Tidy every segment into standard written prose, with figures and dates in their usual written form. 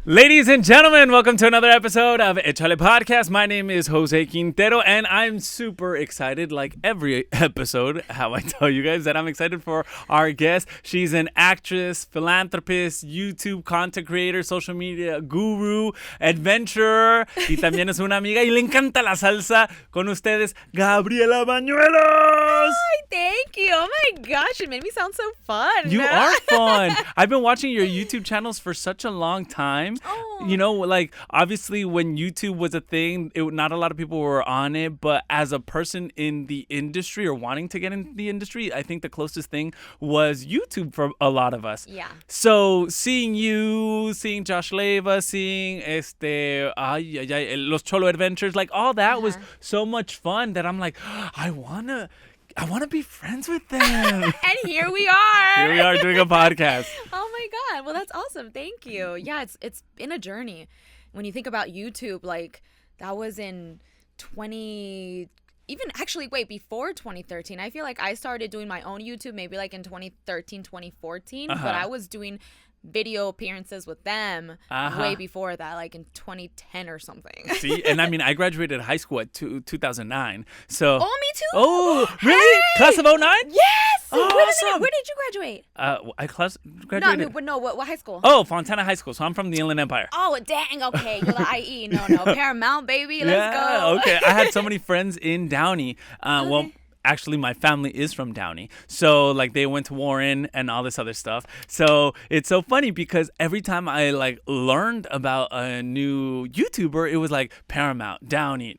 Ladies and gentlemen, welcome to another episode of Echale Podcast. My name is Jose Quintero, and I'm super excited, like every episode, how I tell you guys that I'm excited for our guest. She's an actress, philanthropist, YouTube content creator, social media guru, adventurer, y también es una amiga y le encanta la salsa. Con ustedes, Gabriela Bañuelos. Hi, thank you. Oh my gosh, it made me sound so fun. You are fun. I've been watching your YouTube channels for such a long time. Oh. You know, like, obviously when YouTube was a thing, not a lot of people were on it. But as a person in the industry or wanting to get into the industry, I think the closest thing was YouTube for a lot of us. Yeah. So seeing you, seeing Josh Leva, seeing Los Cholo Adventures, like all that was so much fun that I'm like, I want to be friends with them. And here we are. Here we are doing a podcast. Oh my God. Well, that's awesome. Thank you. Yeah, it's been a journey. When you think about YouTube, like that was in before 2013. I feel like I started doing my own YouTube maybe like in 2013, 2014, but I was doing video appearances with them way before that, like in 2010 or something. See, and I mean, I graduated high school at 2009. So. Oh, me too. Oh, really? Hey! Class of 09? Yes. Oh, Wait a minute. awesome. Where did you graduate? I graduated. What high school? Oh, Fontana High School. So I'm from the Inland Empire. Oh, dang. Okay. You're the IE. No. Paramount, baby. Let's go. Okay. I had so many friends in Downey. Well, actually, my family is from Downey. So, like, they went to Warren and all this other stuff. So, it's so funny because every time I, like, learned about a new YouTuber, it was, like, Paramount, Downey,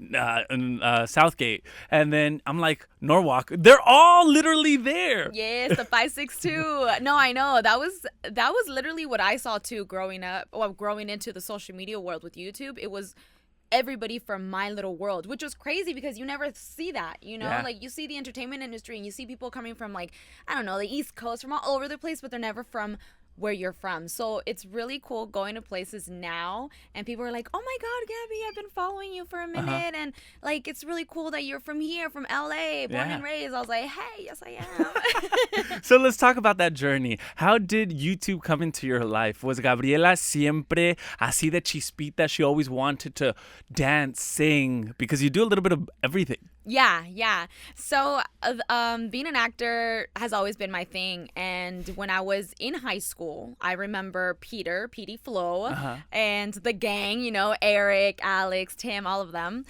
Southgate. And then I'm like, Norwalk. They're all literally there. Yes, the 562. No, I know. That was literally what I saw, too, growing into the social media world with YouTube. It was everybody from my little world, which was crazy because you never see that, you know? Like, you see the entertainment industry and you see people coming from, like, I don't know, the East Coast, from all over the place, but they're never from where you're from. So it's really cool going to places now and people are like, oh my God, Gabby, I've been following you for a minute. And like, it's really cool that you're from here, from LA, born and raised. I was like, hey, yes, I am. So let's talk about that journey. How did YouTube come into your life? Was Gabriela siempre así de chispita? She always wanted to dance, sing, because you do a little bit of everything. Yeah. So being an actor has always been my thing. And when I was in high school, I remember Petey Flo, and the gang, you know, Eric, Alex, Tim, all of them.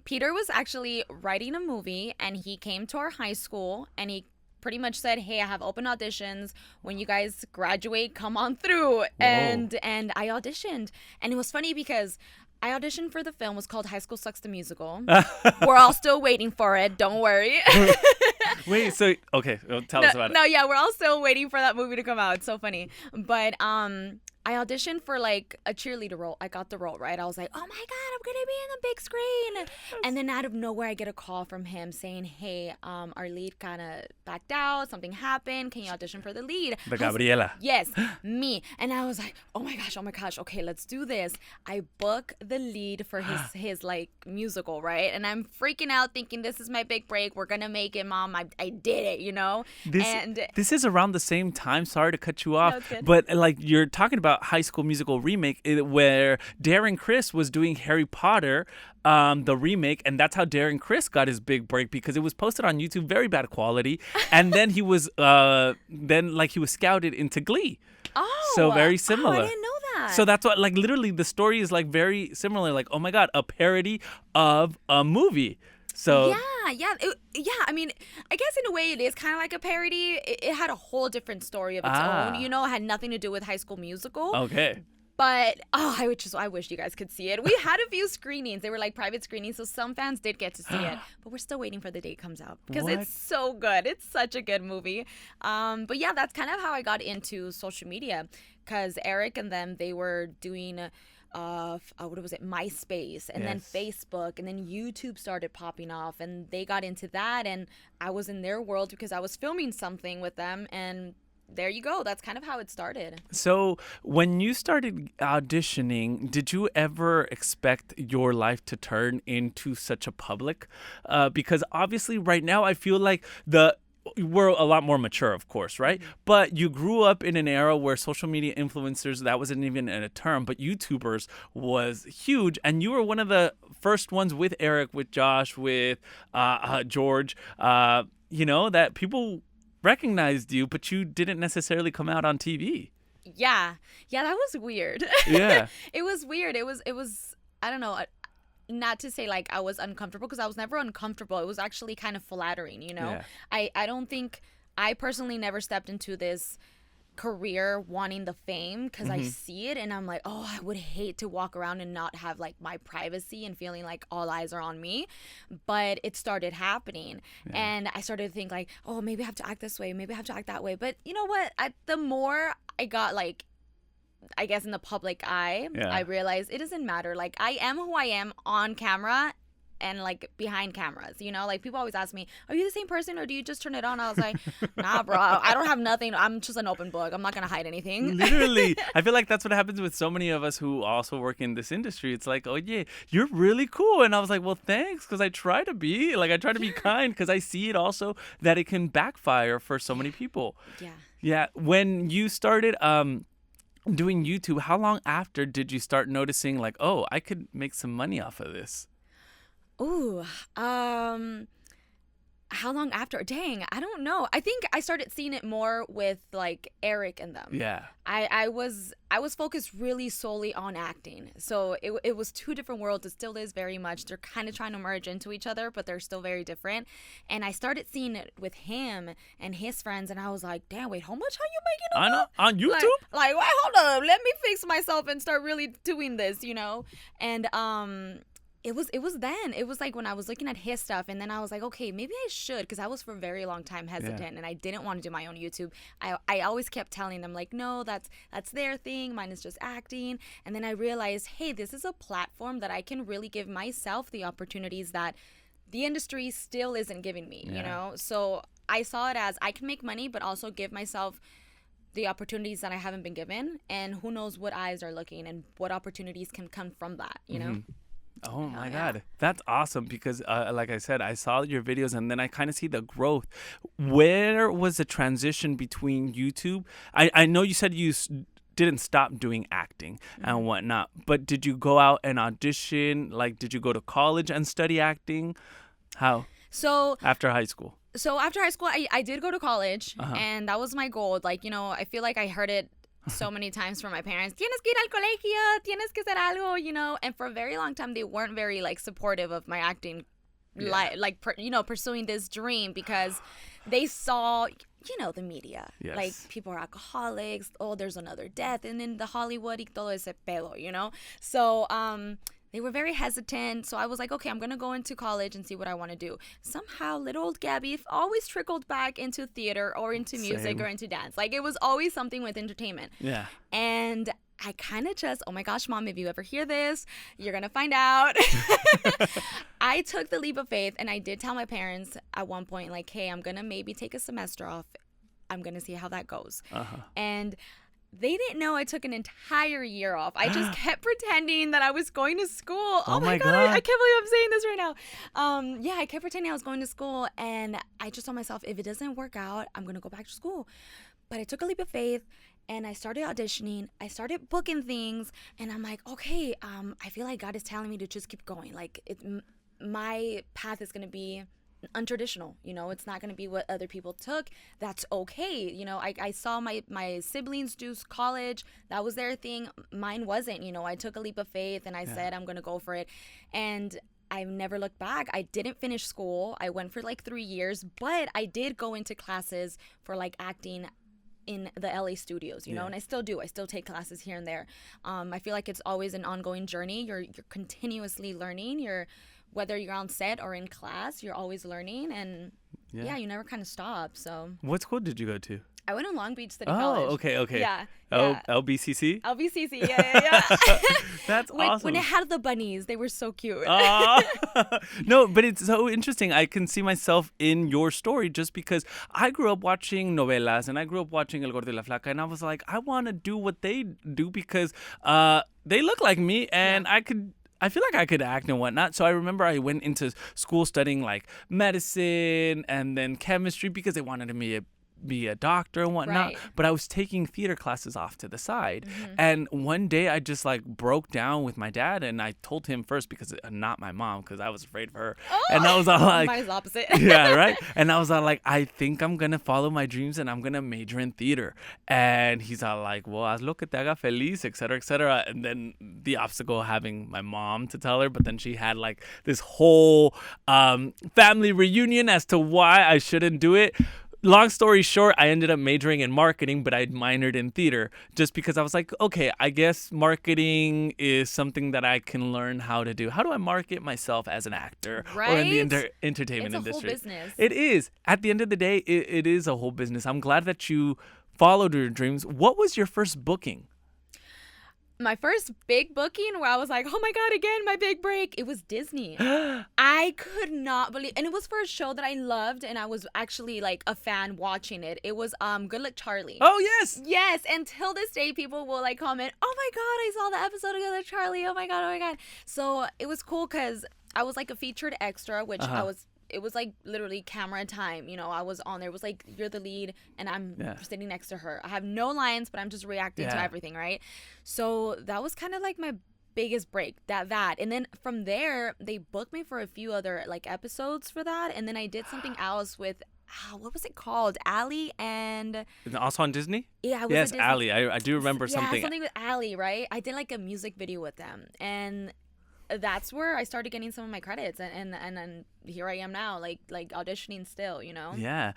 Peter was actually writing a movie and he came to our high school and he pretty much said, hey, I have open auditions. When you guys graduate, come on through. Whoa. And I auditioned. And it was funny because I auditioned for the film. It was called High School Sucks the Musical. We're all still waiting for it. Don't worry. Wait, so, okay, tell us about it. No, yeah, we're all still waiting for that movie to come out. It's so funny. But I auditioned for like a cheerleader role. I got the role, right? I was like, oh my God, I'm going to be in the big screen. Yes. And then out of nowhere, I get a call from him saying, hey, our lead kind of backed out. Something happened. Can you audition for the lead? The Gabriela. Yes, me. And I was like, oh my gosh. Okay, let's do this. I book the lead for his like musical, right? And I'm freaking out thinking this is my big break. We're going to make it, Mom. I did it, you know? This is around the same time. Sorry to cut you off. No, it's good. But like you're talking about High School Musical remake where Darren Criss was doing Harry Potter, the remake, and that's how Darren Criss got his big break because it was posted on YouTube, very bad quality, and then he was scouted into Glee. Oh, so very similar. Oh, I didn't know that. So that's what, like, literally the story is like very similar. Like, oh my God, a parody of a movie. So yeah. I mean, I guess in a way it is kind of like a parody. It had a whole different story of its own. You know, it had nothing to do with High School Musical. Okay. But I wish you guys could see it. We had a few screenings. They were like private screenings, so some fans did get to see it. But we're still waiting for the day comes out because it's so good. It's such a good movie. But yeah, that's kind of how I got into social media because Eric and them, they were doing MySpace and then Facebook, and then YouTube started popping off, and they got into that, and I was in their world because I was filming something with them, and there you go. That's kind of how it started. So when you started auditioning, did you ever expect your life to turn into such a public? Because obviously right now I feel like were a lot more mature, of course, right? But you grew up in an era where social media influencers, that wasn't even a term, but YouTubers was huge. And you were one of the first ones with Eric, with Josh, with George, that people recognized you, but you didn't necessarily come out on TV. Yeah, that was weird. Yeah. It was weird. It was I don't know. Not to say like I was uncomfortable, because I was never uncomfortable. It was actually kind of flattering, Yeah. I don't think, I personally never stepped into this career wanting the fame, because I see it and I'm like, oh, I would hate to walk around and not have like my privacy and feeling like all eyes are on me. But it started happening, and I started to think like, oh, maybe I have to act this way, maybe I have to act that way. But you know what? The more I got like, I guess, in the public eye, I realized it doesn't matter. Like, I am who I am on camera and like behind cameras, like people always ask me, are you the same person or do you just turn it on? I was like, nah, bro, I don't have nothing. I'm just an open book. I'm not going to hide anything. Literally. I feel like that's what happens with so many of us who also work in this industry. It's like, oh yeah, you're really cool. And I was like, well, thanks. Cause I try to be kind, cause I see it also that it can backfire for so many people. Yeah. Yeah. When you started, doing YouTube, how long after did you start noticing like, oh, I could make some money off of this? Ooh, how long after? Dang, I don't know. I think I started seeing it more with like Eric and them. Yeah. I was focused really solely on acting. So it was two different worlds. It still is very much. They're kind of trying to merge into each other, but they're still very different. And I started seeing it with him and his friends, and I was like, damn, wait, how much are you making on YouTube? Like, wait, hold up. Let me fix myself and start really doing this, And it was then. It was like when I was looking at his stuff, and then I was like, okay, maybe I should, because I was for a very long time hesitant, and I didn't want to do my own YouTube. I always kept telling them like, no, that's their thing. Mine is just acting. And then I realized, hey, this is a platform that I can really give myself the opportunities that the industry still isn't giving me, So I saw it as I can make money, but also give myself the opportunities that I haven't been given, and who knows what eyes are looking and what opportunities can come from that, know? Oh my God. That's awesome, because like I said, I saw your videos and then I kind of see the growth. Where was the transition between YouTube? I know you said you didn't stop doing acting and whatnot, but did you go out and audition? Like, did you go to college and study acting? How? So after high school. So after high school, I did go to college, and that was my goal. Like, I feel like I heard it so many times from my parents. Tienes que ir al colegio, tienes que hacer algo, And for a very long time, they weren't very like supportive of my acting, pursuing this dream, because they saw, the media. Yes. Like, people are alcoholics. Oh, there's another death, and in the Hollywood y todo ese pedo, So they were very hesitant. So I was like, okay, I'm going to go into college and see what I want to do. Somehow, little old Gabby always trickled back into theater or into music or into dance. Like, it was always something with entertainment. Yeah. And I kind of just, oh my gosh, Mom, if you ever hear this, you're going to find out. I took the leap of faith, and I did tell my parents at one point, like, hey, I'm going to maybe take a semester off. I'm going to see how that goes. And they didn't know I took an entire year off. I just kept pretending that I was going to school. Oh my God. I can't believe I'm saying this right now. I kept pretending I was going to school, and I just told myself, if it doesn't work out, I'm going to go back to school. But I took a leap of faith, and I started auditioning. I started booking things, and I'm like, okay, I feel like God is telling me to just keep going. Like, my path is going to be untraditional, it's not going to be what other people took. That's okay. I saw my siblings do college. That was their thing. Mine wasn't. I took a leap of faith, and I said, I'm going to go for it. And I've never looked back. I didn't finish school. I went for like 3 years, but I did go into classes for like acting in the LA studios, and I still do. I still take classes here and there. I feel like it's always an ongoing journey. You're continuously learning. Whether you're on set or in class, you're always learning, and you never kind of stop. So, what school did you go to? I went to Long Beach City College. Oh, okay. Yeah. LBCC? LBCC, yeah. That's awesome. When it had the bunnies, they were so cute. No, but it's so interesting. I can see myself in your story, just because I grew up watching novelas, and I grew up watching El Gordo y la Flaca, and I was like, I want to do what they do, because they look like me, and I feel like I could act and whatnot. So I remember I went into school studying like medicine and then chemistry because they wanted me to be a doctor and whatnot. Right. But I was taking theater classes off to the side. And one day I just like broke down with my dad and I told him first because not my mom because I was afraid of her. Oh, and I was all like, mine is opposite. yeah, right. And I was all like, I think I'm gonna follow my dreams and I'm gonna major in theater. And he's all like, well, haz lo que te haga feliz, etc., etc. And then the obstacle having my mom to tell her, but then she had like this whole family reunion as to why I shouldn't do it. Long story short, I ended up majoring in marketing, but I minored in theater just because I was like, okay, I guess marketing is something that I can learn how to do. How do I market myself as an actor or in the entertainment industry? It's a whole business. It is. At the end of the day, it is a whole business. I'm glad that you followed your dreams. What was your first booking? My first big booking where I was like, oh my God, again, my big break. It was Disney. I could not believe, and it was for a show that I loved, and I was actually like a fan watching it. It was Good Luck Charlie. Oh, yes. Yes, and till this day, people will like comment, oh my God, I saw the episode of Good Luck Charlie. Oh my God, oh my God. So it was cool because I was like a featured extra, which it was like literally camera time. You know, I was on there. It was like, you're the lead and I'm sitting next to her. I have no lines, but I'm just reacting to everything, right? So that was kind of like my biggest break, that. And then from there, they booked me for a few other like episodes for that. And then I did something else with, what was it called? Ally and... Also on Disney? Yeah, it was yes, Disney. Ally. I do remember something. Yeah, something with Ally, right? I did like a music video with them. And that's where I started getting some of my credits, and then here I am now, like auditioning still, you know. Yeah,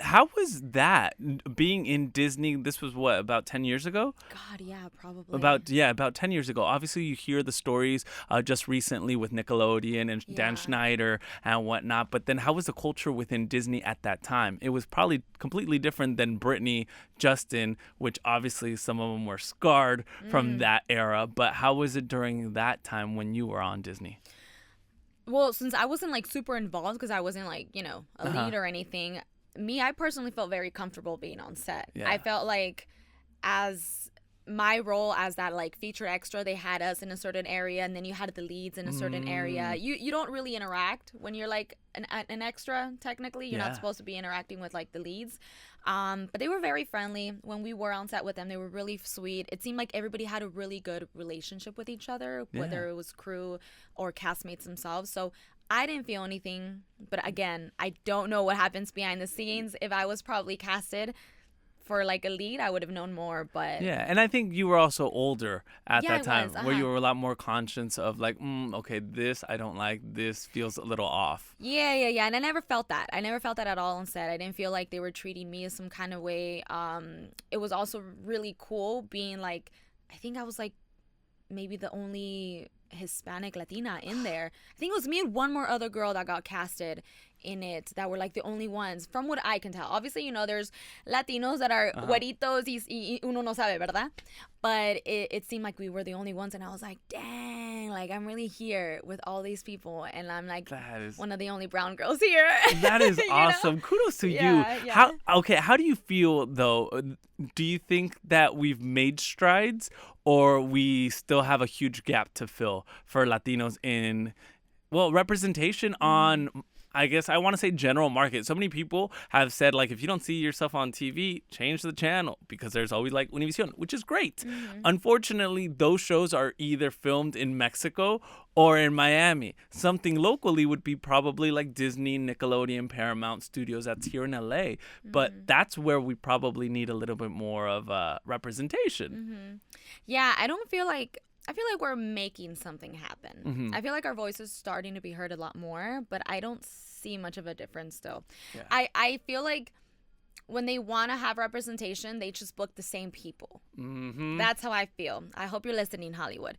how was that being in Disney? This was what, about 10 years ago? God, yeah, probably. About 10 years ago. Obviously, you hear the stories just recently with Nickelodeon and Dan Schneider and whatnot. But then, how was the culture within Disney at that time? It was probably completely different than Britney, Justin, which obviously some of them were scarred from that era. But how was it during that time when you were on Disney? Well, since I wasn't like super involved because I wasn't like, you know, a lead or anything, I personally felt very comfortable being on set. Yeah. I felt like as my role as that like feature extra, they had us in a certain area and then you had the leads in a certain area. You don't really interact when you're like an extra, technically. You're not supposed to be interacting with like the leads. But they were very friendly. When we were on set with them, they were really sweet. It seemed like everybody had a really good relationship with each other, whether it was crew or castmates themselves. So I didn't feel anything. But again, I don't know what happens behind the scenes. If I was probably casted for like a lead, I would have known more. But yeah, and I think you were also older at that time, where you uh-huh. were a lot more conscious of like, okay, this I don't like, this feels a little off. Yeah. And I never felt that. I never felt that at all on set. I didn't feel like they were treating me as some kind of way. It was also really cool being like, I think I was like maybe the only Hispanic Latina in there. I think it was me and one more other girl that got casted in it that were like the only ones from what I can tell. Obviously, you know, there's Latinos that are güeritos y uno no sabe, ¿verdad? But it seemed like we were the only ones, and I was like, dang, like I'm really here with all these people, and I'm like one of the only brown girls here. That is awesome. Know? Kudos to you. Yeah. How do you feel though? Do you think that we've made strides, or we still have a huge gap to fill for Latinos in, well, representation on, I guess I want to say general market? So many people have said, like, if you don't see yourself on TV, change the channel, because there's always like Univision, which is great. Unfortunately, those shows are either filmed in Mexico or in Miami. Something locally would be probably like Disney, Nickelodeon, Paramount Studios that's here in LA. But that's where we probably need a little bit more of representation. Yeah, I feel like we're making something happen. I feel like our voice is starting to be heard a lot more, but I don't see much of a difference still. Yeah. I feel like when they want to have representation, they just book the same people. That's how I feel. I hope you're listening, Hollywood.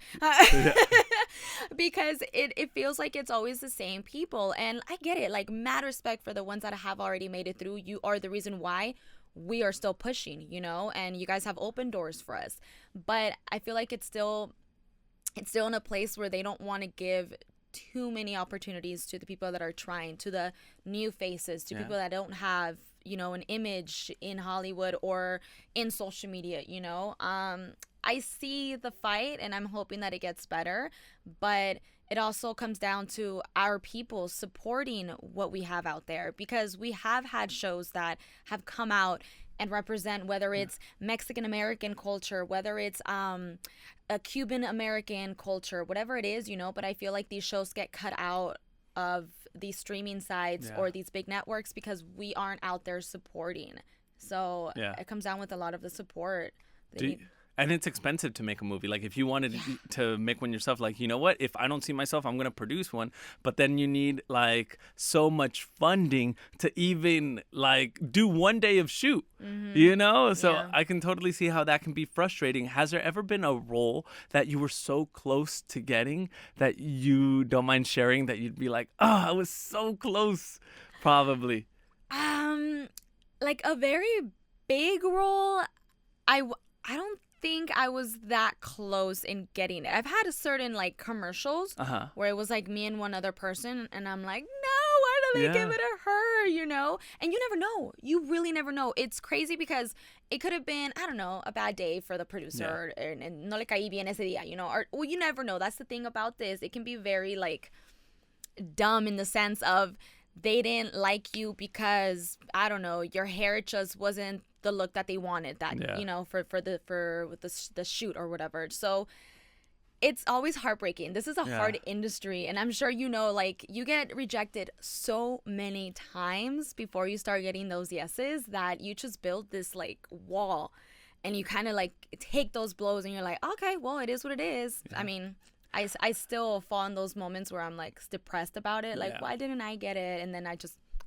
Because it feels like it's always the same people. And I get it. Like, mad respect for the ones that have already made it through. You are the reason why we are still pushing, you know, and you guys have opened doors for us. But I feel like it's still in a place where they don't want to give too many opportunities to the people that are trying, to the new faces, to people that don't have, you know, an image in Hollywood or in social media, you know. I see the fight and I'm hoping that it gets better, but it also comes down to our people supporting what we have out there, because we have had shows that have come out and represent, whether it's Mexican American culture, whether it's a Cuban American culture, whatever it is, but I feel like these shows get cut out of these streaming sites or these big networks because we aren't out there supporting. So it comes down with a lot of the support. And it's expensive to make a movie. Like, if you wanted to make one yourself, like, you know what? If I don't see myself, I'm going to produce one. But then you need, like, so much funding to even, like, do one day of shoot, So I can totally see how that can be frustrating. Has there ever been a role that you were so close to getting that you don't mind sharing, that you'd be like, oh, I was so close, probably? Like, a very big role, I don't think I was that close in getting it. I've had a certain like commercials where it was like me and one other person, and I'm like, no, why do they give it to her, And you never know. You really never know. It's crazy because it could have been, I don't know, a bad day for the producer, and no le caí bien ese día, or you never know. That's the thing about this. It can be very like dumb in the sense of they didn't like you because, I don't know, your hair just wasn't the look that they wanted, that for the shoot or whatever. So it's always heartbreaking. This is a hard industry, and I'm sure like, you get rejected so many times before you start getting those yeses that you just build this like wall, and you kind of like take those blows and you're like, okay, well, it is what it is. I mean, I still fall in those moments where I'm like depressed about it, like, why didn't I get it? And then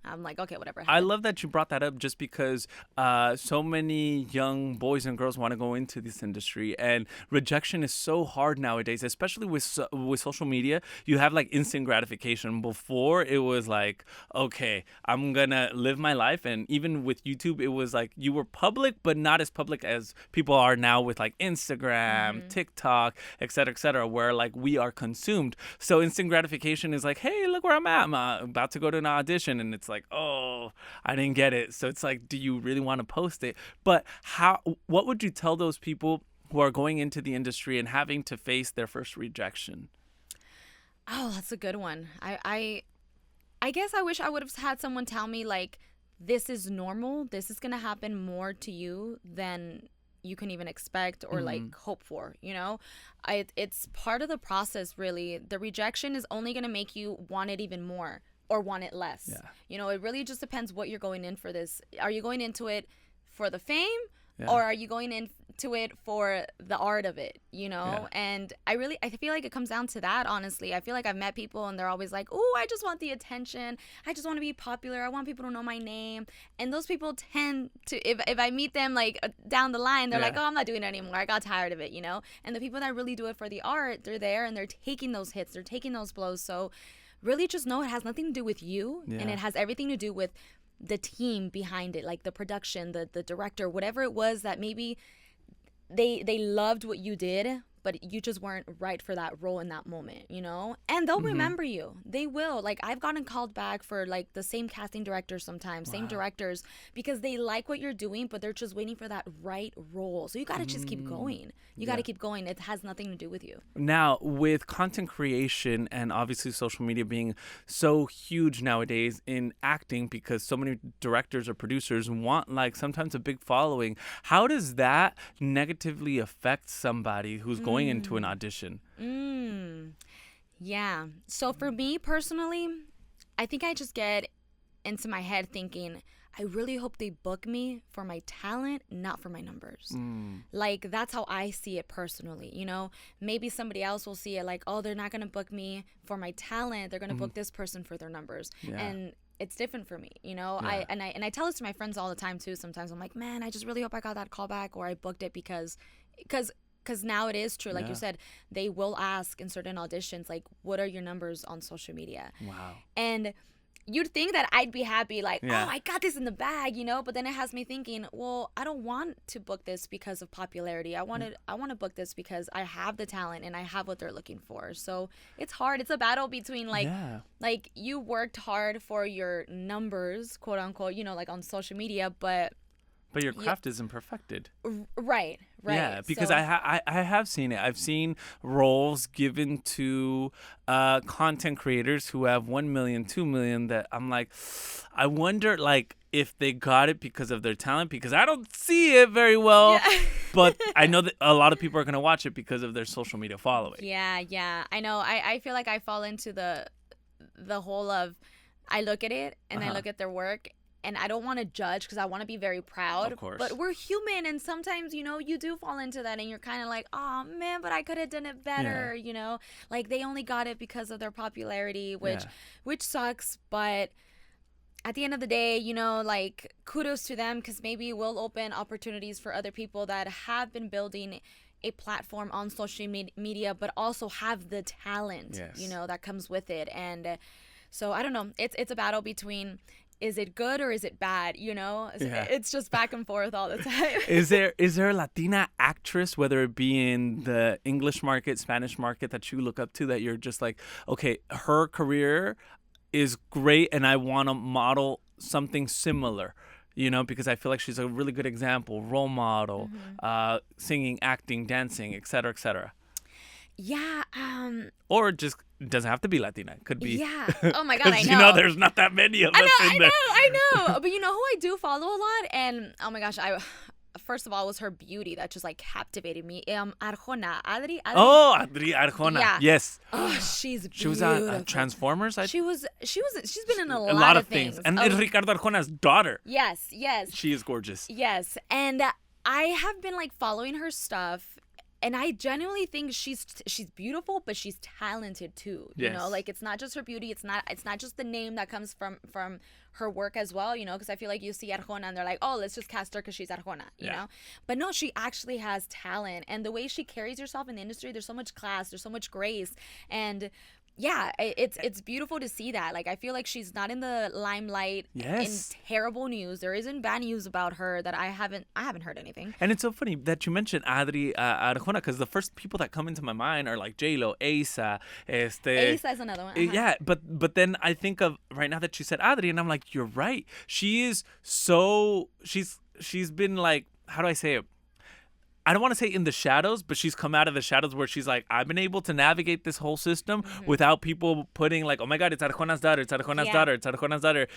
I'm like, okay, whatever. I love that you brought that up, just because so many young boys and girls want to go into this industry, and rejection is so hard nowadays, especially with social media. You have like instant gratification. Before, it was like, okay, I'm going to live my life. And even with YouTube, it was like you were public, but not as public as people are now with like Instagram, TikTok, et cetera, where like we are consumed. So instant gratification is like, hey, look where I'm at. I'm about to go to an audition, and it's like, oh, I didn't get it. So it's like, do you really want to post it? But what would you tell those people who are going into the industry and having to face their first rejection? Oh, that's a good one. I guess I wish I would have had someone tell me, like, this is normal. This is going to happen more to you than you can even expect or like hope for, It's part of the process, really. The rejection is only going to make you want it even more, or want it less. It really just depends what you're going in for this. Are you going into it for the fame, or are you going into it for the art of it, And I feel like it comes down to that, honestly. I feel like I've met people and they're always like, oh, I just want the attention. I just want to be popular. I want people to know my name. And those people tend to, if I meet them like down the line, they're like, oh, I'm not doing it anymore. I got tired of it, And the people that really do it for the art, they're there and they're taking those hits. They're taking those blows. So really just know it has nothing to do with you, and it has everything to do with the team behind it, like the production, the director, whatever it was that maybe they loved what you did, but you just weren't right for that role in that moment, And they'll remember you. They will. Like, I've gotten called back for like the same casting directors sometimes, same directors, because they like what you're doing, but they're just waiting for that right role. So you got to just keep going. You got to keep going. It has nothing to do with you. Now, with content creation and obviously social media being so huge nowadays in acting, because so many directors or producers want like sometimes a big following, how does that negatively affect somebody who's going into an audition? Yeah. So for me personally, I think I just get into my head thinking, I really hope they book me for my talent, not for my numbers. Like, that's how I see it personally, Maybe somebody else will see it like, oh, they're not going to book me for my talent. They're going to book this person for their numbers. And it's different for me, I tell this to my friends all the time too. Sometimes I'm like, man, I just really hope I got that call back, or I booked it because now it is true. Like you said, they will ask in certain auditions, like, what are your numbers on social media? Wow. And you'd think that I'd be happy, like, oh, I got this in the bag, But then it has me thinking, well, I don't want to book this because of popularity. I want to book this because I have the talent and I have what they're looking for. So it's hard. It's a battle between like you worked hard for your numbers, quote unquote, like on social media, but But your craft isn't perfected. Right. Yeah, because I have seen it. I've seen roles given to content creators who have 1 million, 2 million that I'm like, I wonder like if they got it because of their talent, because I don't see it very well. Yeah. But I know that a lot of people are going to watch it because of their social media following. Yeah. I know. I feel like I fall into the whole of I look at it and I look at their work. And I don't want to judge because I want to be very proud. Of course. But we're human. And sometimes, you do fall into that. And you're kind of like, oh, man, but I could have done it better, Like, they only got it because of their popularity, which sucks. But at the end of the day, like, kudos to them because maybe it will open opportunities for other people that have been building a platform on social media but also have the talent, that comes with it. And so, I don't know. It's a battle between... is it good or is it bad? It's just back and forth all the time. Is there a Latina actress, whether it be in the English market, Spanish market, that you look up to that you're just like, okay, her career is great and I want to model something similar? Because I feel like she's a really good example, role model, singing, acting, dancing, et cetera, et cetera. Yeah. Or just doesn't have to be Latina. It could be. Yeah. Oh my God, I know. There's not that many of us in there. I know. But you know who I do follow a lot? And oh my gosh, first of all, it was her beauty that just like captivated me. Arjona, Adri. Oh, Adri Arjona. Yeah. Yes. Oh, she's beautiful. She was on Transformers. She's been in a lot of things. And Ricardo Arjona's daughter. Yes. She is gorgeous. Yes. And I have been like following her stuff. And I genuinely think she's beautiful, but she's talented too. Like it's not just her beauty. It's not just the name that comes from her work as well. Because I feel like you see Arjona and they're like, oh, let's just cast her because she's Arjona. You know, but no, she actually has talent, and the way she carries herself in the industry, there's so much class, there's so much grace, and. Yeah, it's beautiful to see that. Like, I feel like she's not in the limelight in terrible news. There isn't bad news about her that I haven't heard anything. And it's so funny that you mentioned Adri Arjona, because the first people that come into my mind are like J-Lo, Asa. Asa is another one. Yeah, but then I think of right now that you said Adri, and I'm like, you're right. She is so she's been like, how do I say it? I don't want to say in the shadows, but she's come out of the shadows where she's like, I've been able to navigate this whole system without people putting like, oh my God, it's Arjona's daughter, it's Arjona's daughter, it's Arjona's daughter.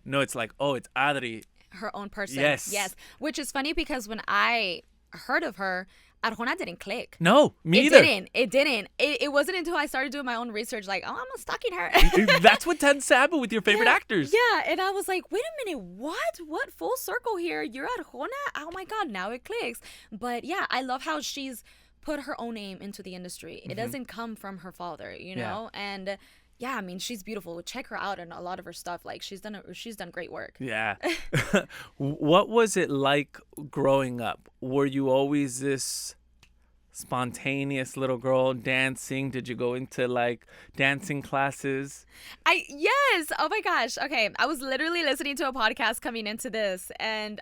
No, it's like, oh, it's Adri. Her own person. Yes. Which is funny because when I heard of her, Arjona didn't click. No, me either. It didn't. It wasn't until I started doing my own research, like, oh, I'm stalking her. That's what tends to happen with your favorite actors. Yeah, and I was like, wait a minute, what? What full circle here? You're Arjona? Oh my God, now it clicks. But yeah, I love how she's put her own name into the industry. It doesn't come from her father, know? And yeah, I mean, she's beautiful. Check her out and a lot of her stuff. Like, she's done great work. Yeah. What was it like growing up? Were you always this spontaneous little girl dancing? Did you go into like dancing classes? Yes. Oh my gosh. Okay. I was literally listening to a podcast coming into this, and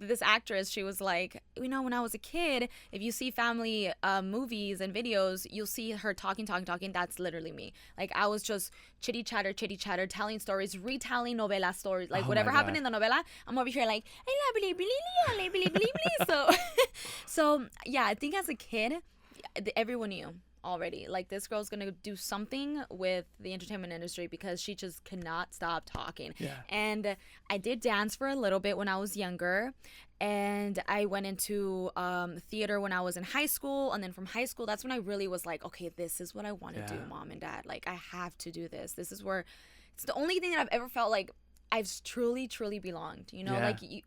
this actress, she was like, when I was a kid, if you see family movies and videos, you'll see her talking. That's literally me. Like, I was just chitty chatter, telling stories, retelling novela stories, like whatever happened in the novela. I'm over here like, so yeah, I think as a kid, everyone knew already, like, this girl's gonna do something with the entertainment industry because she just cannot stop talking. And I did dance for a little bit when I was younger, and I went into theater when I was in high school, and then from high school, that's when I really was like, okay, this is what I want to do, Mom and Dad. Like, I have to do this. This is where it's the only thing that I've ever felt like I've truly belonged, like you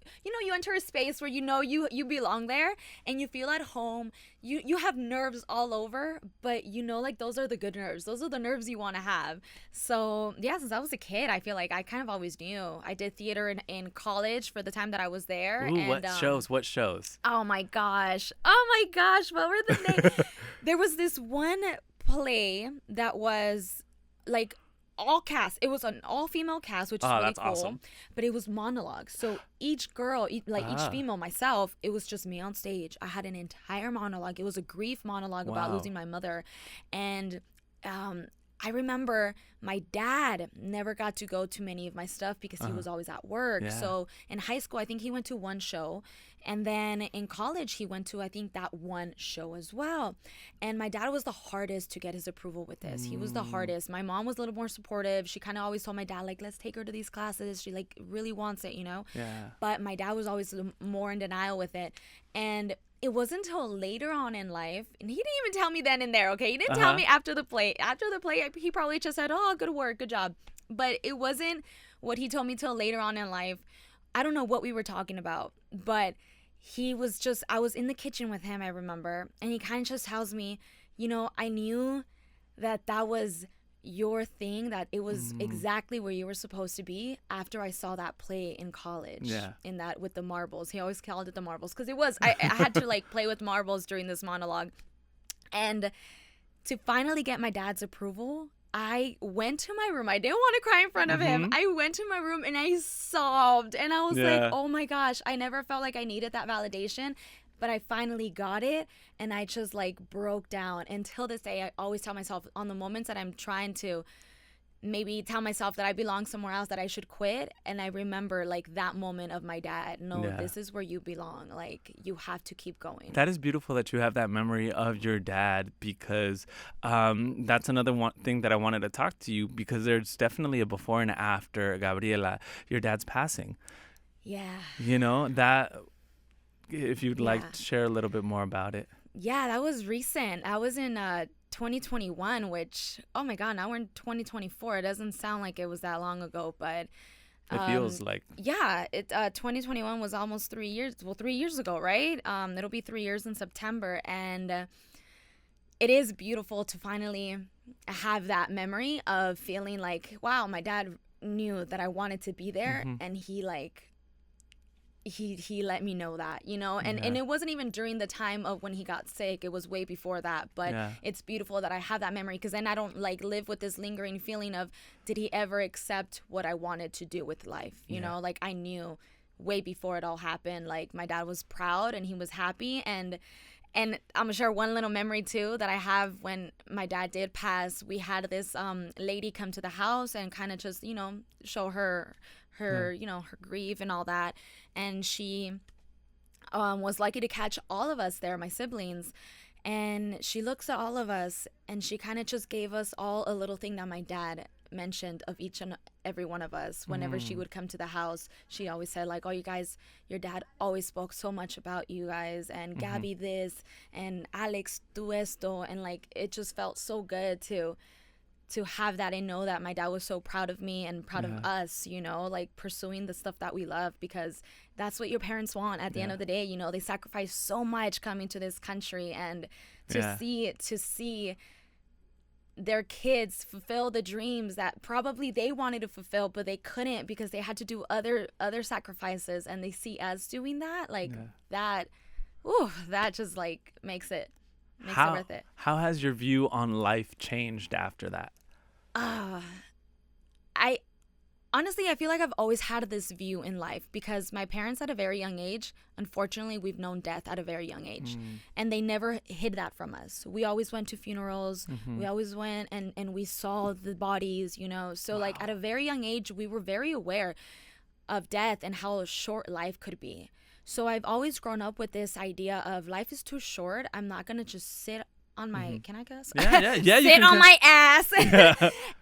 enter a space where you belong there and you feel at home. You have nerves all over, but like those are the good nerves. Those are the nerves you want to have. So yeah, since I was a kid, I feel like I kind of always knew. I did theater in college for the time that I was there. Ooh, and what shows? Oh my gosh, what were the names? There was this one play that was like all cast. It was an all-female cast, which is really cool. Awesome. But it was monologues. So each girl, each female, myself, it was just me on stage. I had an entire monologue. It was a grief monologue about losing my mother. And I remember my dad never got to go to many of my stuff because he was always at work. Yeah. So in high school, I think he went to one show. And then in college, he went to, I think, that one show as well. And my dad was the hardest to get his approval with this. He was the hardest. My mom was a little more supportive. She kind of always told my dad, like, let's take her to these classes. She, like, really wants it, you know? Yeah. But my dad was always more in denial with it. And it wasn't until later on in life, and he didn't even tell me then and there, okay? He didn't tell me after the play. After the play, he probably just said, oh, good work, good job. But it wasn't what he told me till later on in life. I don't know what we were talking about, but he was just, I was in the kitchen with him, I remember, and he kind of just tells me, you know, I knew that was your thing, that it was exactly where you were supposed to be after I saw that play in college. Yeah. In that with the marbles. He always called it the marbles because it was, I had to like play with marbles during this monologue. And to finally get my dad's approval, I went to my room. I didn't want to cry in front of him. I went to my room and I sobbed. And I was like, oh my gosh, I never felt like I needed that validation. But I finally got it, and I just like broke down. Until this day, I always tell myself on the moments that I'm trying to maybe tell myself that I belong somewhere else, that I should quit. And I remember like that moment of my dad. No, this is where you belong. Like, you have to keep going. That is beautiful that you have that memory of your dad, because that's another one thing that I wanted to talk to you, because there's definitely a before and after, Gabriela, your dad's passing. Yeah. You know, that, if you'd like to share a little bit more about it. Yeah, that was recent. I was in 2021, which, oh my God, now we're in 2024. It doesn't sound like it was that long ago, but it feels like. Yeah, 2021 was almost 3 years. Well, 3 years ago, right? It'll be 3 years in September. And it is beautiful to finally have that memory of feeling like, wow, my dad knew that I wanted to be there. And he like, he let me know that, you know, and it wasn't even during the time of when he got sick. It was way before that. But it's beautiful that I have that memory, because then I don't like live with this lingering feeling of, did he ever accept what I wanted to do with life? You know, like I knew way before it all happened, like my dad was proud and he was happy. And I'm gonna share one little memory too that I have. When my dad did pass, we had this lady come to the house and kind of just, you know, show her you know, her grief and all that. And she was lucky to catch all of us there, my siblings. And she looks at all of us and she kind of just gave us all a little thing that my dad mentioned of each and every one of us. Whenever she would come to the house, she always said like, oh, you guys, your dad always spoke so much about you guys, and Gabby this, and Alex tu esto. And like, it just felt so good to have that and know that my dad was so proud of me and proud of us, you know, like pursuing the stuff that we love, because that's what your parents want at the end of the day. You know, they sacrifice so much coming to this country, and to see their kids fulfill the dreams that probably they wanted to fulfill, but they couldn't because they had to do other sacrifices, and they see us doing that, like that just like makes it worth it. How has your view on life changed after that? I honestly, I feel like I've always had this view in life, because my parents at a very young age, unfortunately, we've known death at a very young age, and they never hid that from us. We always went to funerals. We always went and we saw the bodies, you know. So like at a very young age, we were very aware of death and how short life could be. So I've always grown up with this idea of life is too short. I'm not going to just sit on my, can I guess? Yeah. Sit on my ass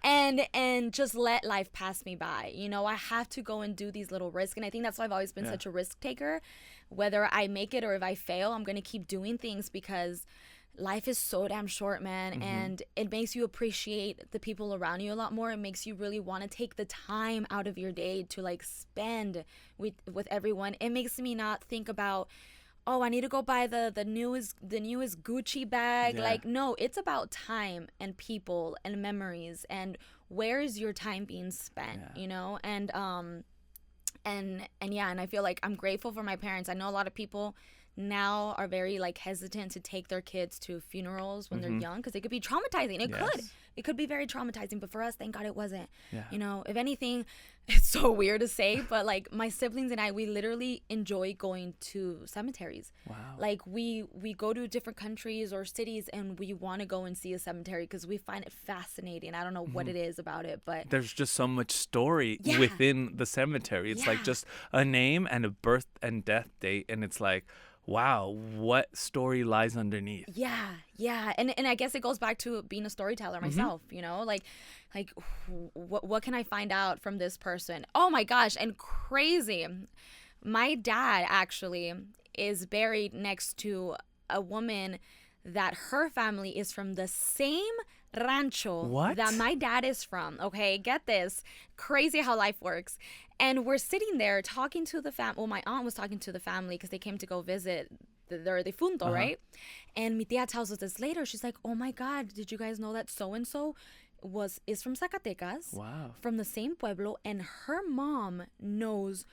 and just let life pass me by. You know, I have to go and do these little risks. And I think that's why I've always been such a risk taker. Whether I make it or if I fail, I'm going to keep doing things, because life is so damn short, man. And it makes you appreciate the people around you a lot more. It makes you really want to take the time out of your day to like spend with everyone. It makes me not think about, oh, I need to go buy the newest Gucci bag. Like, no, it's about time and people and memories, and where is your time being spent, you know? And I feel like I'm grateful for my parents. I know a lot of people now are very like hesitant to take their kids to funerals when they're young because it could be traumatizing. It could be very traumatizing, but for us, thank God it wasn't. Yeah. You know, if anything, it's so weird to say, but like my siblings and I, we literally enjoy going to cemeteries. Wow. Like we go to different countries or cities and we want to go and see a cemetery because we find it fascinating. I don't know what it is about it, but there's just so much story within the cemetery. It's like just a name and a birth and death date, and it's like, wow, what story lies underneath? Yeah. And I guess it goes back to being a storyteller myself, you know, like what can I find out from this person? Oh my gosh. And crazy. My dad actually is buried next to a woman that her family is from the same rancho that my dad is from. Okay, get this. Crazy how life works. And we're sitting there talking to the family. Well, my aunt was talking to the family because they came to go visit their difunto, right? And mi tia tells us this later. She's like, oh my God, did you guys know that so-and-so is from Zacatecas? Wow. From the same pueblo. And her mom knows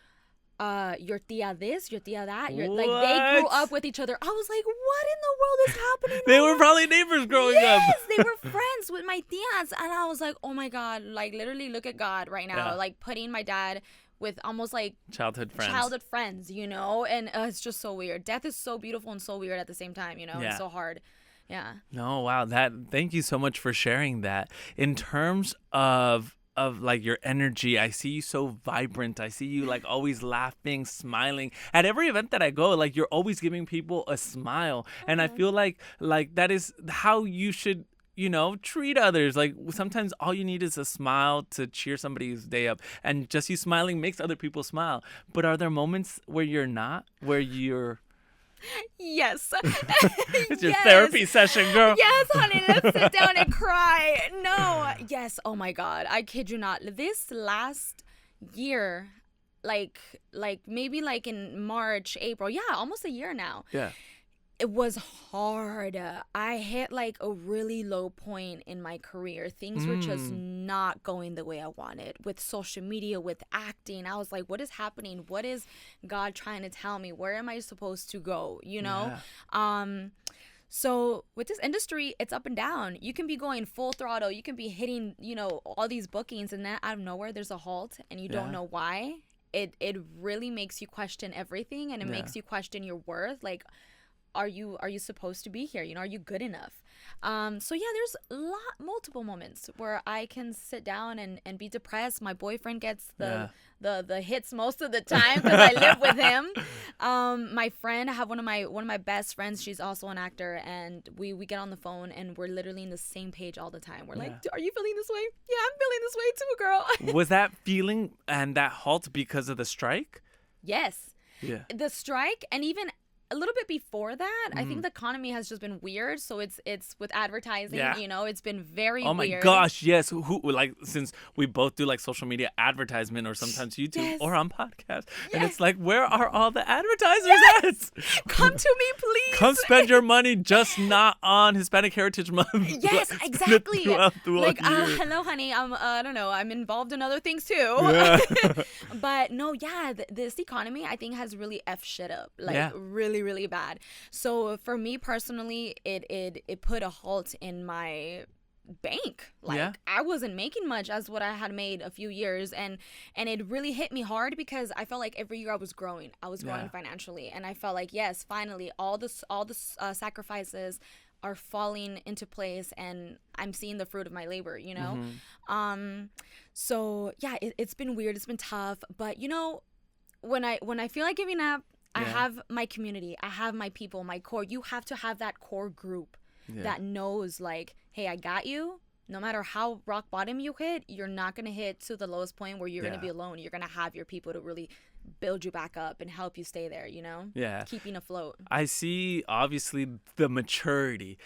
your tia this, your tia that. Like they grew up with each other. I was like, what in the world is happening? They were probably neighbors growing up. Yes, they were friends with my tias. And I was like, oh my God, like literally look at God right now. Like putting my dad with almost like childhood friends, you know? And it's just so weird. Death is so beautiful and so weird at the same time, you know? It's so hard. Yeah. No, wow. Thank you so much for sharing that. In terms of like your energy, I see you so vibrant. I see you like always laughing, smiling. At every event that I go, like you're always giving people a smile. And I feel like that is how you should, you know, treat others. Like sometimes all you need is a smile to cheer somebody's day up, and just you smiling makes other people smile. But are there moments where you're not, where you're Yes. It's your therapy session, girl. Yes, honey, let's sit down and cry. No. Yes. Oh my God. I kid you not. This last year, like maybe like in March, April. Yeah, almost a year now. Yeah. It was hard. I hit like a really low point in my career. Things were just not going the way I wanted with social media, with acting. I was like, what is happening? What is God trying to tell me? Where am I supposed to go? You know? Yeah. So with this industry, it's up and down. You can be going full throttle. You can be hitting, you know, all these bookings, and then out of nowhere, there's a halt and you don't know why. It really makes you question everything, and it makes you question your worth. Like, are you supposed to be here? You know, are you good enough? So yeah, there's multiple moments where I can sit down and be depressed. My boyfriend gets the hits most of the time because I live with him. My friend, I have one of my best friends. She's also an actor, and we get on the phone and we're literally in the same page all the time. We're like, are you feeling this way? Yeah, I'm feeling this way too, girl. Was that feeling and that halt because of the strike? Yes. Yeah. The strike, and even a little bit before that, I think the economy has just been weird. So it's with advertising, you know, it's been very weird. Oh my gosh, yes. Who like, since we both do like social media advertisement or sometimes YouTube or on podcasts, and it's like, where are all the advertisers at? Come to me, please. Come spend your money, just not on Hispanic Heritage Month. Yes, exactly. throughout like, hello, honey. I don't know. I'm involved in other things too. Yeah. But no, this economy I think has really effed shit up. Like really, really bad. So for me personally, it put a halt in my bank. Like I wasn't making much as what I had made a few years, and it really hit me hard because I felt like every year I was growing financially, and I felt like, yes, finally all the sacrifices are falling into place, and I'm seeing the fruit of my labor, you know. So yeah, it's been weird, it's been tough, but you know, when I feel like giving up, I have my community, I have my people, my core. You have to have that core group that knows, like, hey, I got you. No matter how rock bottom you hit, you're not going to hit to the lowest point where you're going to be alone. You're going to have your people to really build you back up and help you stay there, you know? Yeah. Keeping afloat. I see, obviously, the maturity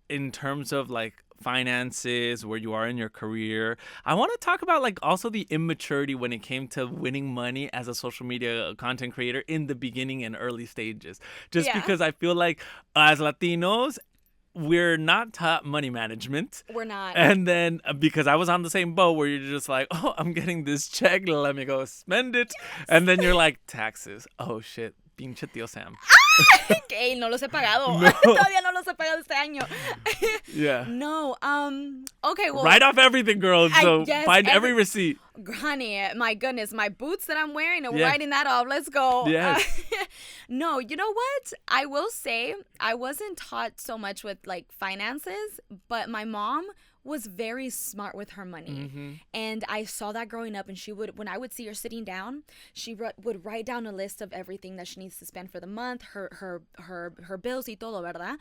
in terms of, like, finances, where you are in your career. I want to talk about like also the immaturity when it came to winning money as a social media content creator in the beginning and early stages. Just because I feel like as Latinos, we're not taught money management. We're not. And then because I was on the same boat where you're just like, oh, I'm getting this check, let me go spend it. Yes. And then you're like, taxes. Oh shit, pinche tío Sam. Que no los he pagado. No. Todavía no los he pagado este año. Yeah. No. Okay. Well. Write off everything, girl. So yes, find every receipt. Honey, my goodness, my boots that I'm wearing, and Yeah. writing that off. Let's go. Yes. No, you know what? I will say I wasn't taught so much with like finances, but my mom was very smart with her money. Mm-hmm. And I saw that growing up, and she would, when I would see her sitting down, she would write down a list of everything that she needs to spend for the month, her bills y todo, ¿verdad?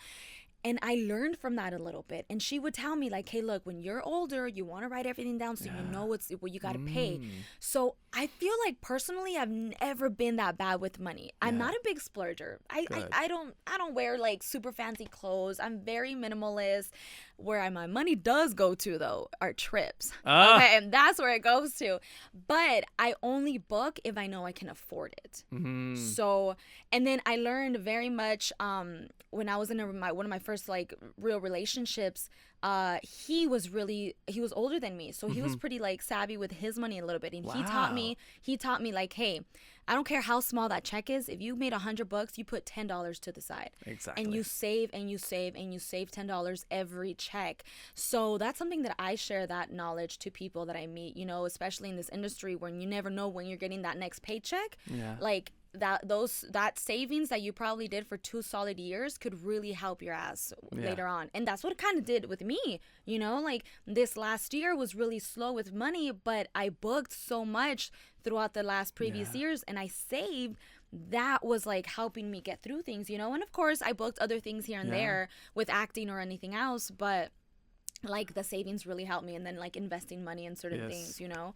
And I learned from that a little bit. And she would tell me, like, hey, look, when you're older, you want to write everything down so you know what you got to pay. So I feel like personally, I've never been that bad with money. I'm not a big splurger. I don't wear like super fancy clothes. I'm very minimalist. Where my money does go to, though, are trips. Okay, and that's where it goes to. But I only book if I know I can afford it. Mm-hmm. So, and then I learned very much when I was in one of my first like real relationships. He was older than me, so he was pretty like savvy with his money a little bit, and he taught me like, hey, I don't care how small that check is. If you made $100, you put $10 to the side. Exactly. And you save and you save and you save $10 every check. So that's something that I share that knowledge to people that I meet, you know, especially in this industry where you never know when you're getting that next paycheck. Yeah. Like that savings that you probably did for 2 solid years could really help your ass later on. And that's what it kind of did with me, you know, like this last year was really slow with money, but I booked so much throughout the last previous years, and I saved. That was like helping me get through things, you know. And of course I booked other things here and there with acting or anything else, but like the savings really helped me, and then like investing money in certain things, you know.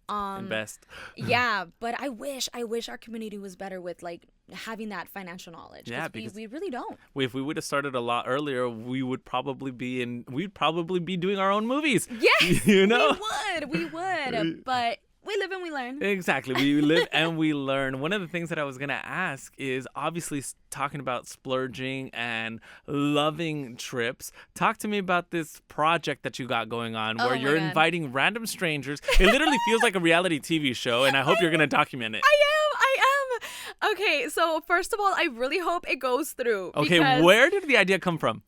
Invest. Yeah, but I wish our community was better with like having that financial knowledge. Yeah, because we really don't. If we would have started a lot earlier, we'd probably be doing our own movies. Yes, you know, we would. But we live and we learn. Exactly. We live and we learn. One of the things that I was going to ask is obviously talking about splurging and loving trips. Talk to me about this project that you got going on where you're inviting random strangers. It literally feels like a reality TV show, and I hope you're going to document it. I am. Okay, so first of all, I really hope it goes through. Okay, where did the idea come from?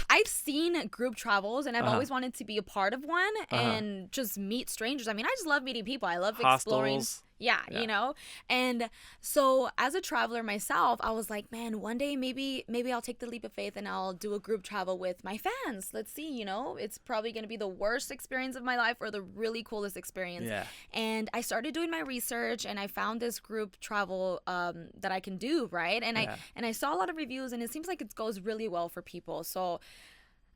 I've seen group travels, and I've always wanted to be a part of one and just meet strangers. I mean, I just love meeting people. I love exploring. Hostels. Yeah, you know. And so as a traveler myself, I was like, man, one day maybe I'll take the leap of faith and I'll do a group travel with my fans. Let's see, you know, it's probably going to be the worst experience of my life or the really coolest experience. Yeah. And I started doing my research, and I found this group travel that I can do, right? And I saw a lot of reviews, and it seems like it goes really well for people. So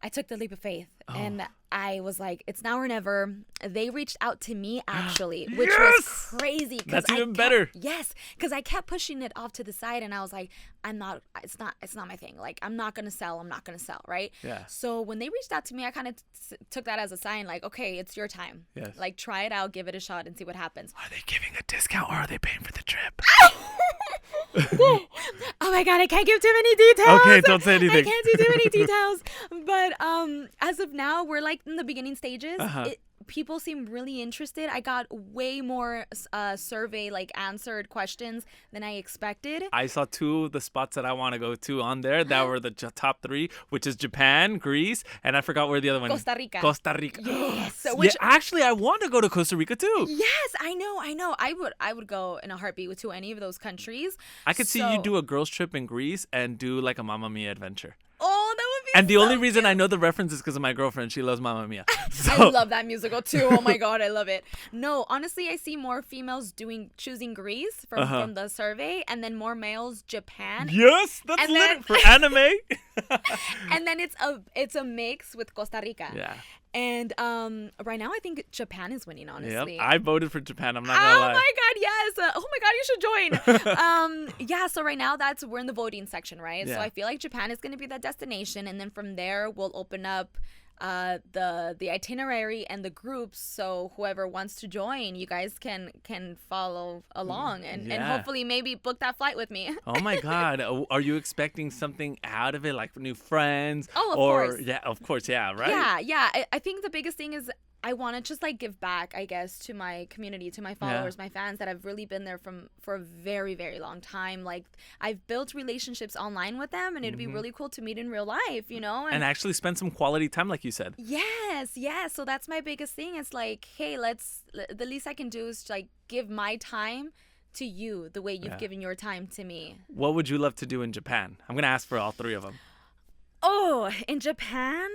I took the leap of faith, and I was like, it's now or never. They reached out to me, actually, which was crazy. That's even better. Yes, because I kept pushing it off to the side, and I was like, it's not my thing. Like, I'm not going to sell, right? Yeah. So when they reached out to me, I kind of took that as a sign, like, okay, it's your time. Yes. Like, try it out, give it a shot, and see what happens. Are they giving a discount, or are they paying for the trip? Oh my God, I can't give too many details. Okay, don't say anything. I can't do too many details. But as of now, we're like in the beginning stages. People seem really interested. I got way more survey like answered questions than I expected. I saw 2 of the spots that I want to go to on there that were the top 3, which is Japan, Greece, and I forgot where the other one is. Costa Rica. Yes. Which, actually, I want to go to Costa Rica too. Yes, I know. I would go in a heartbeat to any of those countries. I could see you do a girls trip in Greece and do like a Mamma Mia adventure. Oh, that would be And the so only reason cute. I know the reference is because of my girlfriend. She loves Mamma Mia. I love that musical too. Oh my God, I love it. No, honestly, I see more females choosing Greece from the survey, and then more males Japan. Yes, that's lit for anime. And then it's a mix with Costa Rica. Yeah. And right now, I think Japan is winning, honestly. Yep, I voted for Japan. I'm not gonna lie. Oh my God, yes. Oh my God, you should join. Yeah, so right now we're in the voting section, right? Yeah. So I feel like Japan is going to be that destination, and then from there we'll open up the itinerary and the groups, so whoever wants to join, you guys can follow along and hopefully maybe book that flight with me. Oh my God, are you expecting something out of it, like new friends? Oh, of course. Yeah, of course, yeah, right? Yeah. I think the biggest thing is I want to just like give back, I guess, to my community, to my followers, my fans that have really been there for a very, very long time. Like, I've built relationships online with them, and it'd be really cool to meet in real life, you know? And actually spend some quality time, like you said. Yes. So that's my biggest thing. It's like, hey, the least I can do is like give my time to you the way you've given your time to me. What would you love to do in Japan? I'm going to ask for all three of them. Oh, in Japan?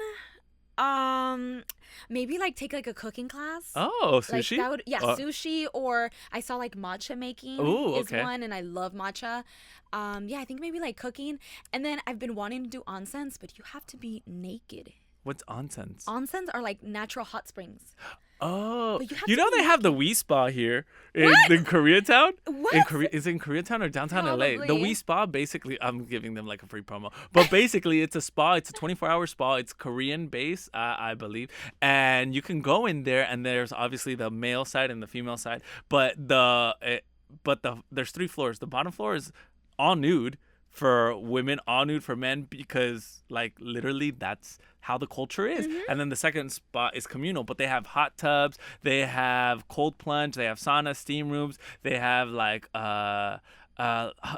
Maybe like take like a cooking class. Oh, sushi? Like sushi, or I saw like matcha making is one, and I love matcha. I think maybe like cooking, and then I've been wanting to do onsens, but you have to be naked. What's onsens? Onsens are like natural hot springs. Oh, you know they have the Wii Spa here in Koreatown? What? Is it in Koreatown or downtown Probably. LA? The Wii Spa, basically, I'm giving them like a free promo. But basically, it's a spa. It's a 24-hour spa. It's Korean based, I believe. And you can go in there, and there's obviously the male side and the female side. But there's 3 floors. The bottom floor is all nude for women, all nude for men, because like literally that's how the culture is. And then the second spot is communal, but they have hot tubs, they have cold plunge, they have sauna, steam rooms, they have like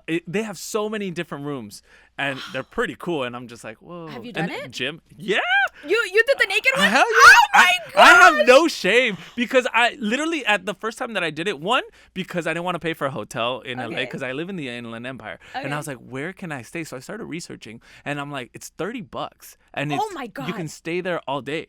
they have so many different rooms, and they're pretty cool. And I'm just like, whoa. Have you done it? Gym? Yeah. You did the naked one? Hell yeah. Oh my god! I have no shame, because I literally, at the first time that I did it, one, because I didn't want to pay for a hotel in LA, because I live in the Inland Empire, and I was like, where can I stay? So I started researching, and I'm like, it's $30, and oh my god, you can stay there all day.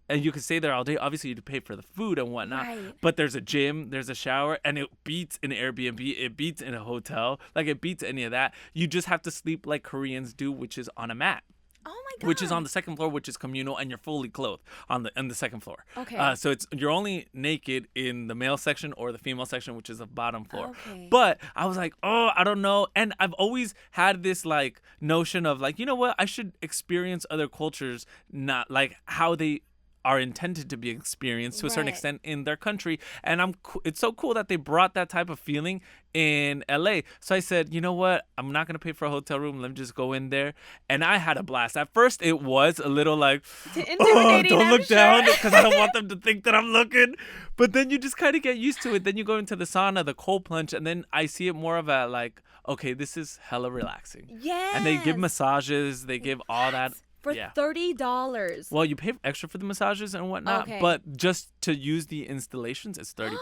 And you can stay there all day. Obviously, you pay for the food and whatnot. Right. But there's a gym, there's a shower, and it beats an Airbnb. It beats in a hotel. Like, it beats any of that. You just have to sleep like Koreans do, which is on a mat. Oh my god. Which is on the second floor, which is communal, and you're fully clothed on the second floor. Okay. So you're only naked in the male section or the female section, which is the bottom floor. Okay. But I was like, oh, I don't know. And I've always had this like notion of like, you know what? I should experience other cultures, not like how they are intended to be experienced to a certain extent in their country. And it's so cool that they brought that type of feeling in LA. So I said, you know what? I'm not going to pay for a hotel room. Let me just go in there. And I had a blast. At first, it was a little like, oh, don't look down, because I don't want them to think that I'm looking. But then you just kind of get used to it. Then you go into the sauna, the cold plunge, and then I see it more of a like, okay, this is hella relaxing. Yes. And they give massages. They give all that. For $30. Well, you pay extra for the massages and whatnot, but just to use the installations, it's $30.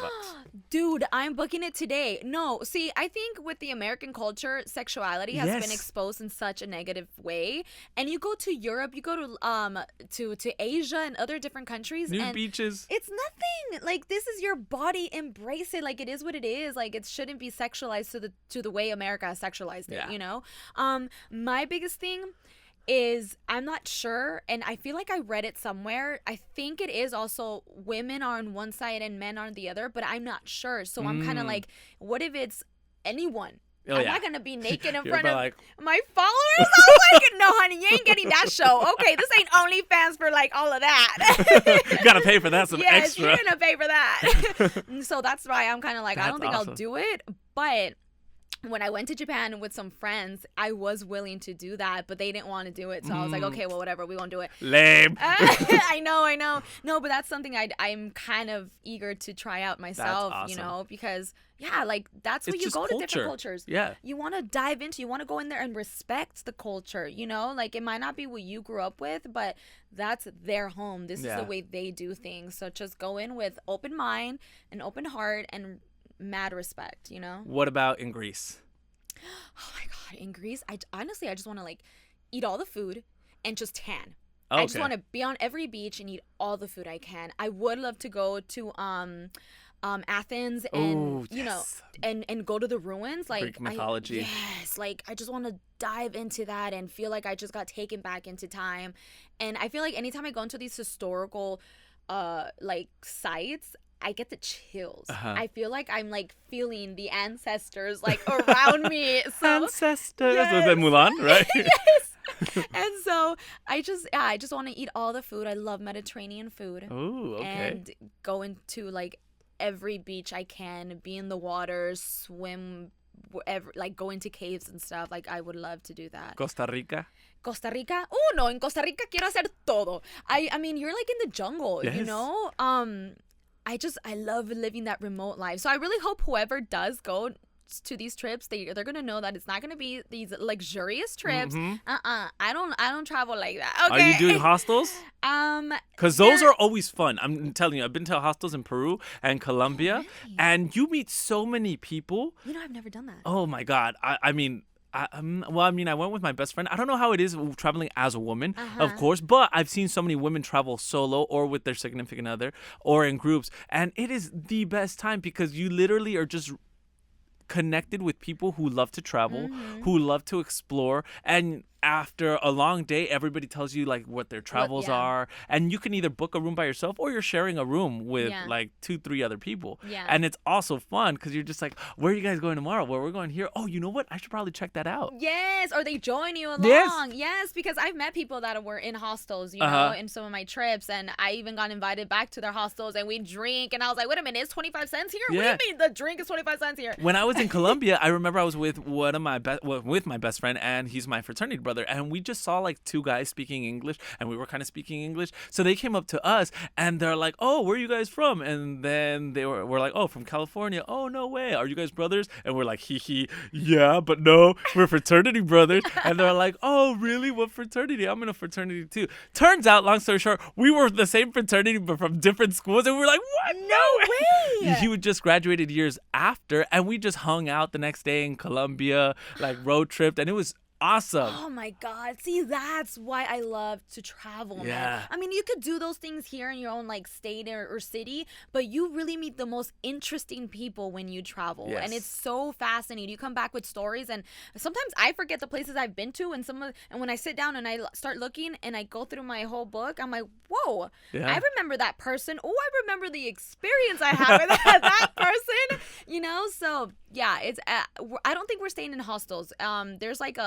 Dude, I'm booking it today. No, see, I think with the American culture, sexuality has been exposed in such a negative way. And you go to Europe, you go to Asia and other different countries, Nude beaches. It's nothing. Like, this is your body. Embrace it. Like, it is what it is. Like, it shouldn't be sexualized to the way America has sexualized it. You know. My biggest thing is, I'm not sure, and I feel like I read it somewhere. I think it is also women are on one side and men are on the other, but I'm not sure. So I'm kind of like, what if it's anyone? I'm not gonna be naked in front of my followers. I was like, no, honey, you ain't getting that show. Okay, this ain't OnlyFans for like all of that. You gotta pay for that some extra. Yes, you're gonna pay for that. So that's why I'm kind of like, I don't think I'll do it, but when I went to Japan with some friends, I was willing to do that, but they didn't want to do it. So I was like, okay, well, whatever. We won't do it. Lame. I know. No, but that's something I'm kind of eager to try out myself, that's awesome. You know, because, like, that's where you go to different cultures. Yeah. You want to dive into, you want to go in there and respect the culture, you know? Like, it might not be what you grew up with, but that's their home. This is the way they do things. So just go in with open mind and open heart and mad respect, you know. What about in Greece? Oh my god, in Greece, I honestly just want to like eat all the food and just tan. Okay. I just want to be on every beach and eat all the food I can. I would love to go to Athens and you know and go to the ruins, like Greek mythology. Like I just want to dive into that and feel like I just got taken back into time. And I feel like anytime I go into these historical like sites, I get the chills. I feel like I'm like feeling the ancestors like around me. So, ancestors. Was that Mulan, right? Yes. And so I just want to eat all the food. I love Mediterranean food. Ooh, okay. And go into like every beach I can, be in the water, swim, wherever, like go into caves and stuff. Like I would love to do that. Costa Rica. Costa Rica. Oh no, in Costa Rica quiero hacer todo. I mean, you're like in the jungle, Yes. you know? I love living that remote life. So I really hope whoever does go to these trips, they're gonna know that it's not gonna be these luxurious trips. I don't travel like that. Okay. Are you doing hostels? Because those are always fun. I'm telling you, I've been to hostels in Peru and Colombia, really? and you meet so many people. You know, I've never done that. Oh my God. I mean, I went with my best friend. I don't know how it is traveling as a woman, of course, but I've seen so many women travel solo or with their significant other or in groups, and it is the best time because you literally are just connected with people who love to travel, who love to explore, and after a long day, everybody tells you like what their travels are, and you can either book a room by yourself or you're sharing a room with like 2-3 other people. And it's also fun because you're just like, where are you guys going tomorrow? Well, we're going here. Oh, you know what? I should probably check that out. Yes, or they join you along. Yes, because I've met people that were in hostels, you know, in some of my trips, and I even got invited back to their hostels, and we drink, and I was like, wait a minute, it's 25 cents here? What do you mean the drink is 25 cents here? When I was in Colombia, I remember I was with with my best friend, and he's my fraternity brother, and we just saw like 2 guys speaking English, and we were kind of speaking English, so they came up to us and they're like, oh, where are you guys from? And then we're like, oh, from California. Oh, no way, are you guys brothers? And we're like, hee, yeah, but no, we're fraternity brothers. And they're like, oh, really? What fraternity? I'm in a fraternity too. Turns out, long story short, we were the same fraternity but from different schools, and we were like, what? No way. He just graduated years after, and we just hung out the next day in Colombia, like road tripped, and it was awesome. Oh my God. See, that's why I love to travel, man. I mean, you could do those things here in your own like state or city, but you really meet the most interesting people when you travel. And it's so fascinating. You come back with stories, and sometimes I forget the places I've been to, and when I sit down and I start looking and I go through my whole book, I'm like, whoa, I remember that person. Oh, I remember the experience I had with that person, you know? So yeah, it's I don't think we're staying in hostels. There's like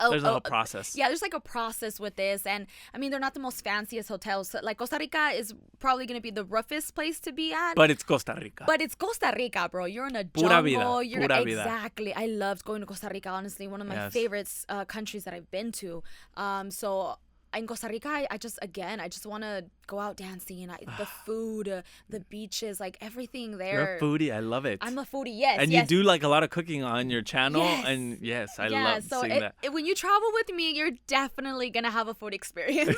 there's a whole process. Yeah, there's like a process with this. And I mean, they're not the most fanciest hotels. So, like Costa Rica is probably going to be the roughest place to be at. But it's Costa Rica. But it's Costa Rica, bro. You're in a Pura jungle. vida. Pura vida. Exactly. I loved going to Costa Rica, honestly. One of my favorite countries that I've been to. So in Costa Rica, I just want to go out dancing. The food, the beaches, like everything there. You're a foodie. I love it. I'm a foodie, yes. And you do like a lot of cooking on your channel. And I love seeing that. When you travel with me, you're definitely going to have a food experience.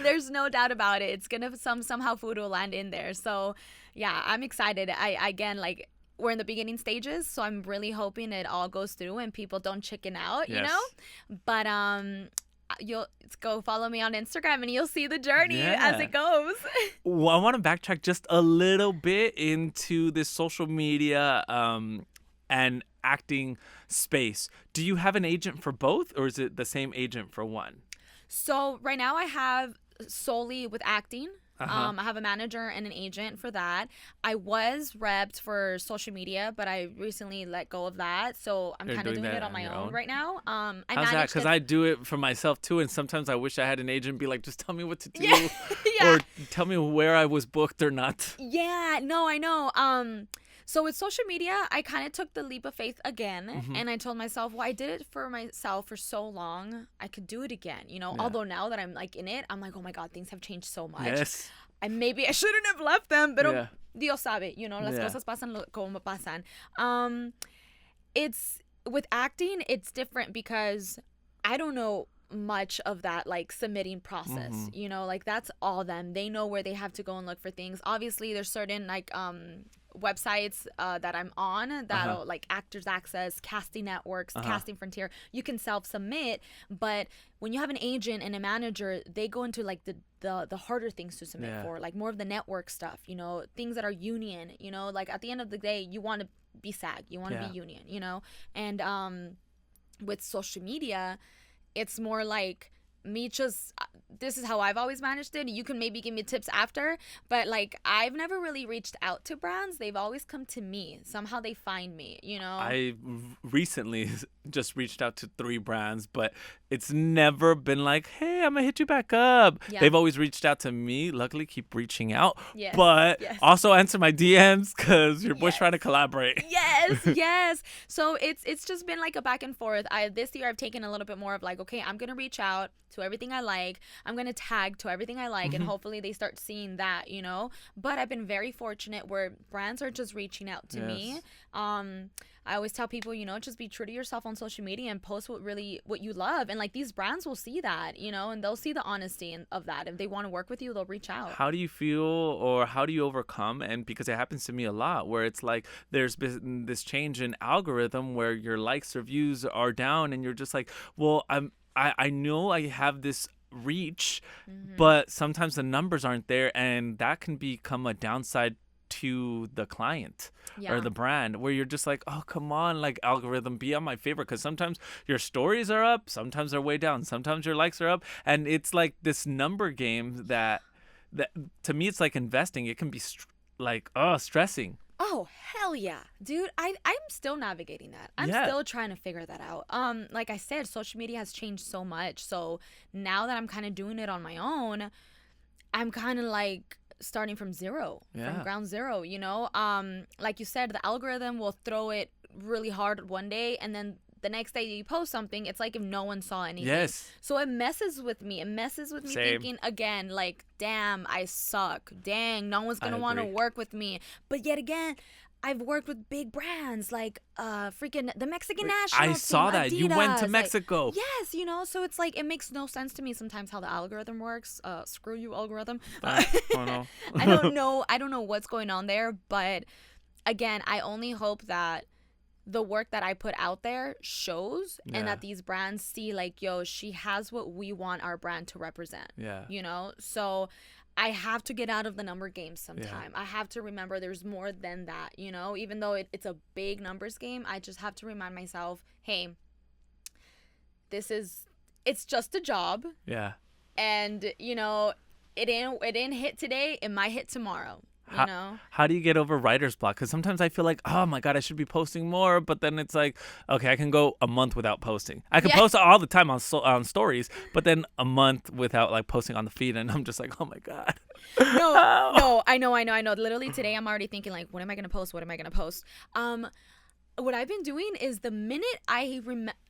There's no doubt about it. It's going to somehow food will land in there. So yeah, I'm excited. We're in the beginning stages, so I'm really hoping it all goes through and people don't chicken out, you know? But you'll go follow me on Instagram and you'll see the journey as it goes. Well, I want to backtrack just a little bit into this social media and acting space. Do you have an agent for both, or is it the same agent for one? So right now I have solely with acting. I have a manager and an agent for that. I was repped for social media, but I recently let go of that. So I'm kind of doing it on my own right now. How's that? Because I do it for myself too. And sometimes I wish I had an agent be like, just tell me what to do. Or tell me where I was booked or not. Yeah, no, I know. So with social media, I kind of took the leap of faith again. And I told myself, well, I did it for myself for so long. I could do it again, you know? Although now that I'm like in it, I'm like, oh my God, things have changed so much. Yes. And maybe I shouldn't have left them, pero Dios sabe, you know, las cosas pasan como pasan. It's with acting, it's different because I don't know much of that like submitting process, you know, like that's all them. They know where they have to go and look for things. Obviously there's certain like websites that I'm on that'll like Actors Access, casting networks, Casting Frontier, you can self-submit. But when you have an agent and a manager, they go into like the harder things to submit for, like more of the network stuff, you know, things that are union, you know, like at the end of the day you want to be SAG, you want to be union, you know. And with social media, it's more like me just, this is how I've always managed it. You can maybe give me tips after, but like I've never really reached out to brands. They've always come to me. Somehow they find me, you know. I recently just reached out to 3 brands, but it's never been like, hey, I'm gonna hit you back up. Yeah. They've always reached out to me. Luckily, keep reaching out. Yes. But Yes. also answer my DMs because your boy's Yes. trying to collaborate. Yes. So it's just been like a back and forth. This year I've taken a little bit more of like, okay, I'm gonna reach out to everything I like. I'm gonna tag to everything I like, and hopefully they start seeing that, you know. But I've been very fortunate where brands are just reaching out to me. I always tell people, you know, just be true to yourself on social media and post what you love, and like these brands will see that, you know, and they'll see the honesty of that. If they want to work with you, they'll reach out. How do you feel, or how do you overcome? And because it happens to me a lot, where it's like there's been this change in algorithm where your likes or views are down, and you're just like, well, I know I have this reach, but sometimes the numbers aren't there, and that can become a downside to the client or the brand, where you're just like, oh, come on, like algorithm, be on my favorite, because sometimes your stories are up, sometimes they're way down, sometimes your likes are up, and it's like this number game that to me it's like investing. It can be stressing. Oh, hell yeah. Dude, I'm still navigating that. I'm still trying to figure that out. Like I said, social media has changed so much. So now that I'm kind of doing it on my own, I'm kind of like starting from from ground zero, you know? Like you said, the algorithm will throw it really hard one day, and then the next day you post something, it's like if no one saw anything. Yes. So it messes with me. It messes with me. Same. Thinking again, like, damn, I suck. Dang, no one's going to want to work with me. But yet again, I've worked with big brands like freaking the Mexican national team, I saw that. Adidas. You went to Mexico. Like, yes, you know, so it's like it makes no sense to me sometimes how the algorithm works. Screw you, algorithm. Oh, no. I don't know what's going on there, but again, I only hope that the work that I put out there shows, and that these brands see like, yo, she has what we want our brand to represent. Yeah. You know, so I have to get out of the number game sometime. I have to remember there's more than that, you know, even though it's a big numbers game. I just have to remind myself, hey, it's just a job. Yeah. And, you know, it didn't hit today. It might hit tomorrow. You know? How do you get over writer's block? Because sometimes I feel like, oh my God, I should be posting more. But then it's like, okay, I can go a month without posting. I can post all the time on stories, but then a month without like posting on the feed. And I'm just like, oh my God. No, I know. Literally today I'm already thinking like, what am I going to post? What am I going to post? What I've been doing is the minute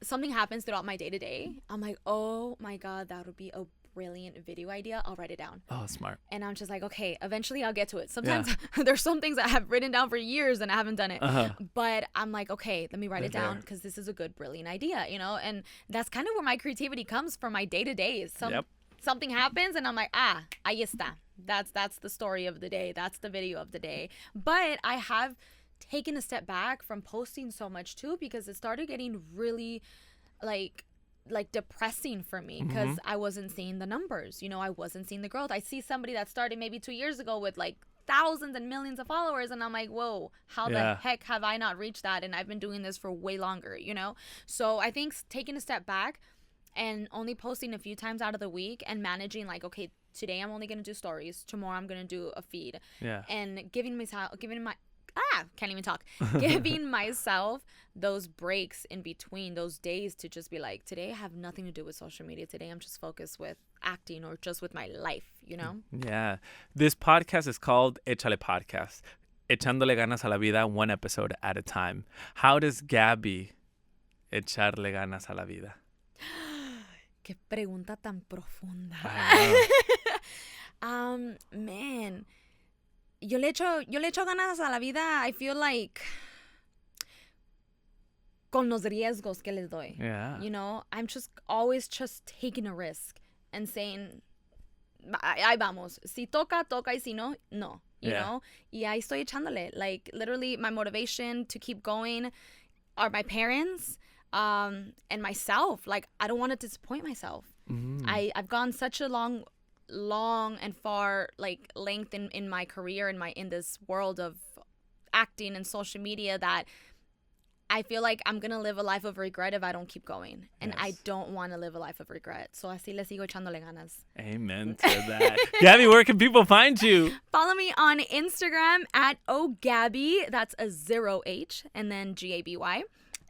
something happens throughout my day to day, I'm like, oh my God, that would be a brilliant video idea. I'll write it down. Oh, smart. And I'm just like, okay, eventually I'll get to it. Sometimes there's some things I have written down for years and I haven't done it. But I'm like, okay, let me write it down because this is a good, brilliant idea, you know? And that's kind of where my creativity comes from, my day-to-days. Something happens and I'm like, ahí está. That's the story of the day. That's the video of the day. But I have taken a step back from posting so much too, because it started getting really like depressing for me, because I wasn't seeing the numbers, you know, I wasn't seeing the growth. I see somebody that started maybe 2 years ago with like thousands and millions of followers, and I'm like, whoa, how the heck have I not reached that? And I've been doing this for way longer, you know? So I think taking a step back and only posting a few times out of the week and managing like, okay, today I'm only going to do stories, tomorrow I'm going to do a feed, and giving myself those breaks in between those days to just be like, today I have nothing to do with social media. Today I'm just focused with acting or just with my life, you know? Yeah. This podcast is called Echale Podcast. Echándole ganas a la vida, one episode at a time. How does Gabby echarle ganas a la vida? Qué pregunta tan profunda. Man, yo le echo ganas a la vida. I feel like con los riesgos que les doy. Yeah. You know, I'm just always just taking a risk and saying, ahí vamos. Si toca, toca, y si no, no. You know? Y ahí estoy echándole. Like, literally, my motivation to keep going are my parents and myself. Like, I don't want to disappoint myself. I've gone such a long and far like length in my career in this world of acting and social media that I feel like I'm gonna live a life of regret if I don't keep going, and I don't want to live a life of regret. So así le sigo echándole ganas. Amen to that. Gabby, where can people find you? Follow me on Instagram at @ohgabby. That's a 0H and then GABY.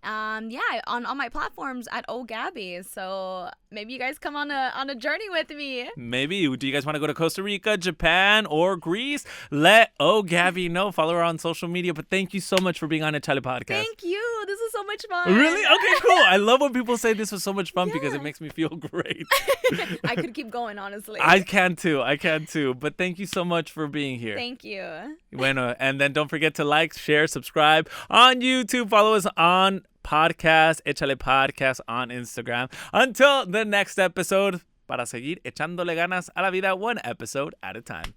On all my platforms at @ohgabby. So maybe you guys come on a journey with me. Maybe. Do you guys want to go to Costa Rica, Japan, or Greece? Let Gabby know. Follow her on social media. But thank you so much for being on Echale Podcast. Thank you. This was so much fun. Really? Okay, cool. I love when people say this was so much fun because it makes me feel great. I could keep going, honestly. I can too. But thank you so much for being here. Thank you. Bueno, and then don't forget to like, share, subscribe on YouTube. Follow us on podcast, Echale Podcast on Instagram. Until the next episode, para seguir echándole ganas a la vida, one episode at a time.